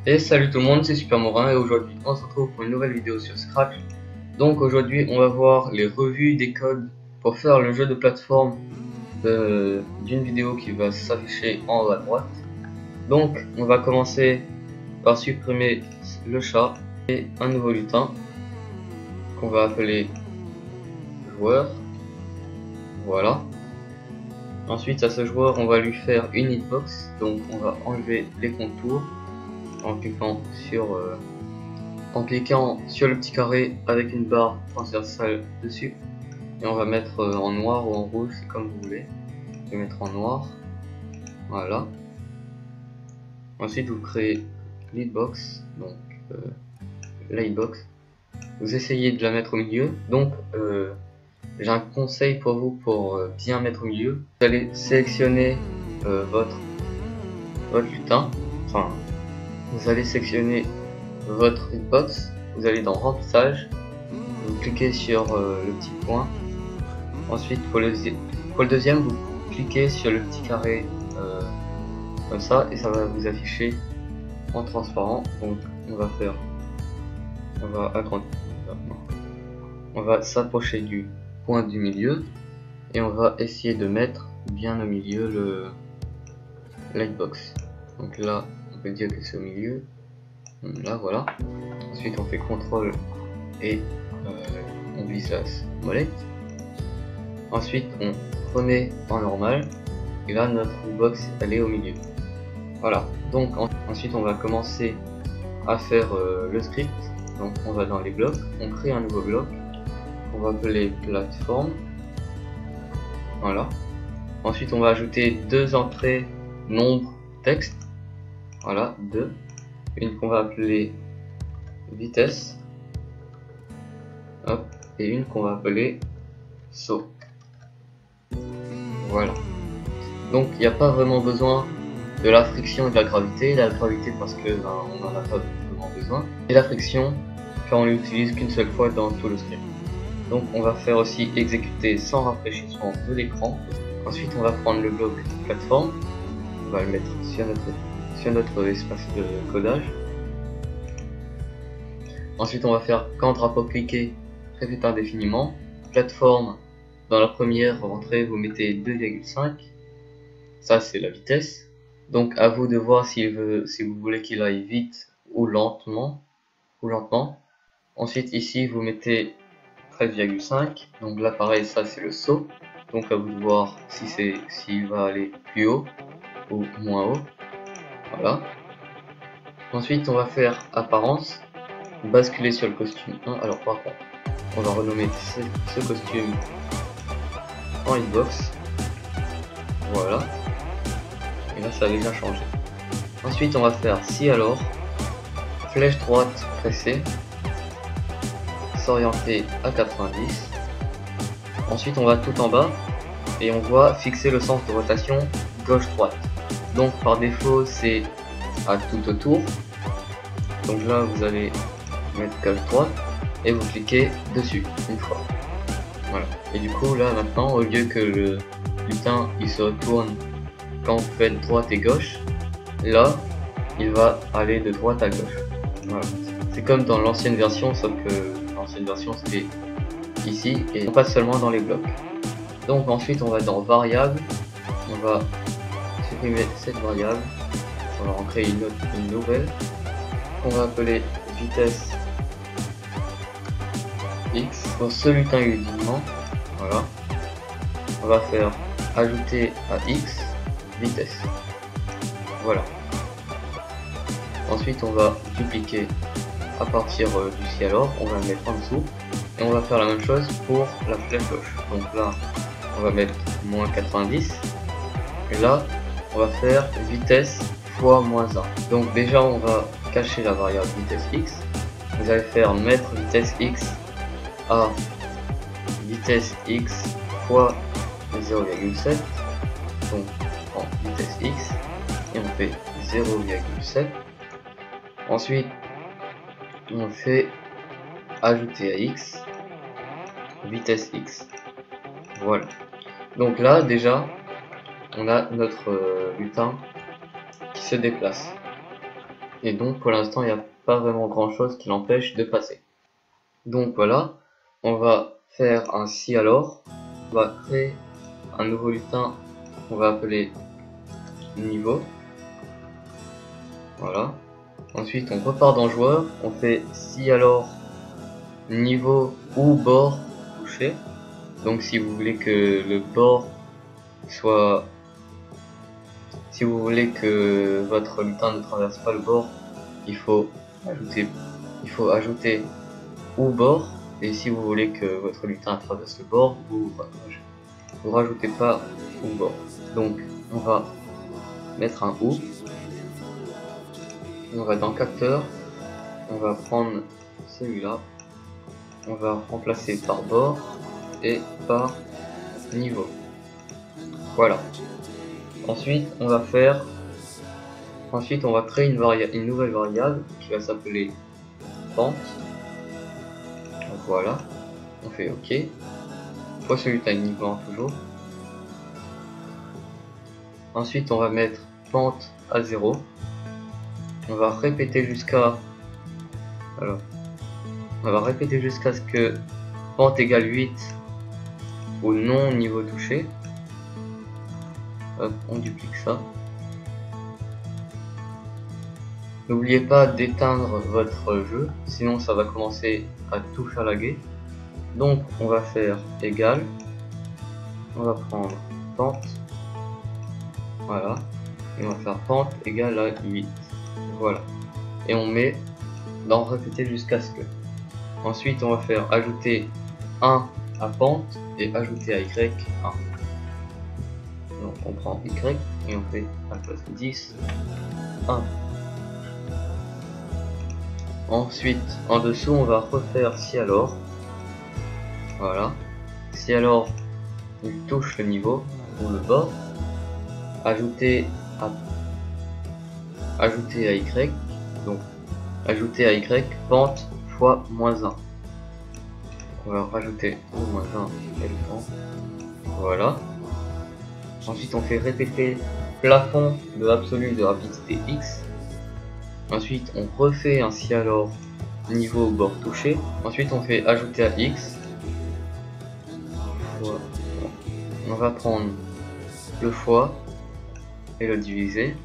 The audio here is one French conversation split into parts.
Et salut tout le monde, c'est Supermorin et aujourd'hui on se retrouve pour une nouvelle vidéo sur Scratch. Donc aujourd'hui on va voir les revues des codes pour faire le jeu de plateforme d'une vidéo qui va s'afficher en haut à droite. Donc on va commencer par supprimer le chat et un nouveau lutin qu'on va appeler joueur. Voilà. Ensuite à ce joueur on va lui faire une hitbox, donc on va enlever les contours en cliquant sur le petit carré avec une barre transversale dessus, et on va mettre en noir ou en rouge, c'est comme vous voulez. Je vais mettre en noir, voilà. Ensuite vous créez l'hitbox, donc la hitbox, vous essayez de la mettre au milieu. Donc j'ai un conseil pour vous pour bien mettre au milieu. Vous allez sélectionner votre lutin, enfin vous allez sélectionner votre hitbox, vous allez dans remplissage, vous cliquez sur le petit point. Ensuite pour le deuxième vous cliquez sur le petit carré comme ça, et ça va vous afficher en transparent. Donc on va s'approcher du point du milieu et on va essayer de mettre bien au milieu le lightbox. Donc là on peut dire que c'est au milieu, là voilà. Ensuite on fait CTRL et on glisse la molette. Ensuite on remet en normal et là notre box elle est au milieu. Voilà, donc ensuite on va commencer à faire le script. Donc on va dans les blocs, on crée un nouveau bloc, on va appeler plateforme. Voilà. Ensuite on va ajouter deux entrées nombre texte. Voilà, deux. Une qu'on va appeler vitesse. Hop, et une qu'on va appeler saut. Voilà. Donc il n'y a pas vraiment besoin de la friction et de la gravité. La gravité parce que on n'en a pas vraiment besoin. Et la friction car on l'utilise qu'une seule fois dans tout le script. Donc on va faire aussi exécuter sans rafraîchissement de l'écran. Ensuite on va prendre le bloc plateforme, on va le mettre sur notre espace de codage. Ensuite on va faire quand drapeau cliqué, répéter indéfiniment. Plateforme, dans la première entrée vous mettez 2,5, ça c'est la vitesse. Donc à vous de voir si vous voulez qu'il aille vite ou lentement. Ensuite ici vous mettez 13,5, donc là pareil, ça c'est le saut. Donc à vous de voir s'il va aller plus haut ou moins haut. Voilà. Ensuite on va faire apparence, basculer sur le costume 1. Alors par contre on va renommer ce costume en hitbox. Voilà. Et là ça a déjà changé. Ensuite on va faire si alors, flèche droite pressée, s'orienter à 90. Ensuite on va tout en bas et on voit fixer le sens de rotation gauche-droite. Donc par défaut c'est à tout autour. Donc là vous allez mettre gauche-droite et vous cliquez dessus une fois. Voilà. Et du coup là maintenant, au lieu que le lutin il se retourne quand vous faites droite et gauche, là il va aller de droite à gauche. Voilà. C'est comme dans l'ancienne version, sauf que l'ancienne version c'était ici et pas seulement dans les blocs. Donc ensuite on va dans variable, on va supprimer cette variable, on va en créer une nouvelle qu'on va appeler vitesse x pour ce lutin uniquement. Voilà. On va faire ajouter à x vitesse. Voilà. Ensuite on va dupliquer à partir du ci alors, on va le mettre en dessous et on va faire la même chose pour la flèche gauche. Donc là on va mettre moins 90 et là on va faire vitesse fois moins 1. Donc déjà on va cacher la variable vitesse x. Vous allez faire mettre vitesse x à vitesse x fois 0,7, donc en vitesse x, et on fait 0,7. Ensuite on fait ajouter à x vitesse x. Voilà. Donc là déjà on a notre lutin qui se déplace. Et donc pour l'instant il n'y a pas vraiment grand chose qui l'empêche de passer. Donc voilà, on va faire un si alors, on va créer un nouveau lutin qu'on va appeler niveau. Voilà. Ensuite on repart dans joueur, on fait si alors niveau ou bord touché. Donc si vous voulez que le bord soit... Si vous voulez que votre lutin ne traverse pas le bord, il faut ajouter ou bord. Et si vous voulez que votre lutin traverse le bord, vous rajoutez pas ou bord. Donc on va mettre un ou. On va dans capteur, on va prendre celui-là, on va remplacer par bord et par niveau. Voilà. Ensuite on va créer une nouvelle variable qui va s'appeler pente. Voilà, on fait OK. Fois celui à niveau 1 toujours. Ensuite on va mettre pente à 0. On va répéter jusqu'à ce que pente égale 8 ou non niveau touché. Hop, on duplique ça. N'oubliez pas d'éteindre votre jeu, sinon ça va commencer à tout faire laguer. Donc on va faire égal. On va prendre pente. Voilà. Et on va faire pente égale à 8. Voilà. Et on met dans répéter jusqu'à ce que. Ensuite on va faire ajouter 1 à pente et ajouter à y 1. Donc on prend y et on fait à la place de 10 1. Ensuite en dessous on va refaire si alors. Voilà. Si alors il touche le niveau ou le bord, ajouter à y, donc ajouter à y pente fois moins 1. On va rajouter au moins 1 et le temps. Voilà. Ensuite on fait répéter plafond de absolu de rapidité x. Ensuite on refait un si alors niveau au bord touché. Ensuite on fait ajouter à x. On va prendre le fois et le diviser.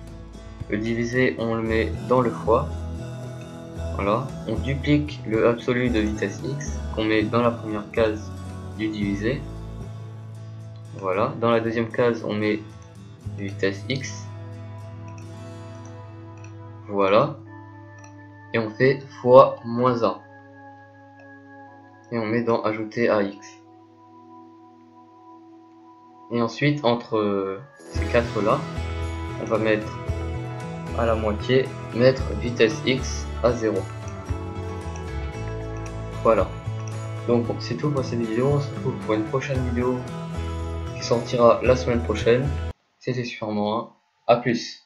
Le diviser on le met dans le fois. Voilà, on duplique le absolu de vitesse x qu'on met dans la première case du divisé. Voilà, dans la deuxième case on met vitesse x. Voilà, et on fait fois moins 1 et on met dans ajouter à x. Et ensuite entre ces quatre là on va mettre à la moitié, mettre vitesse x à 0. Voilà, donc c'est tout pour cette vidéo. On se retrouve pour une prochaine vidéo qui sortira la semaine prochaine. C'était Super Morin, à plus.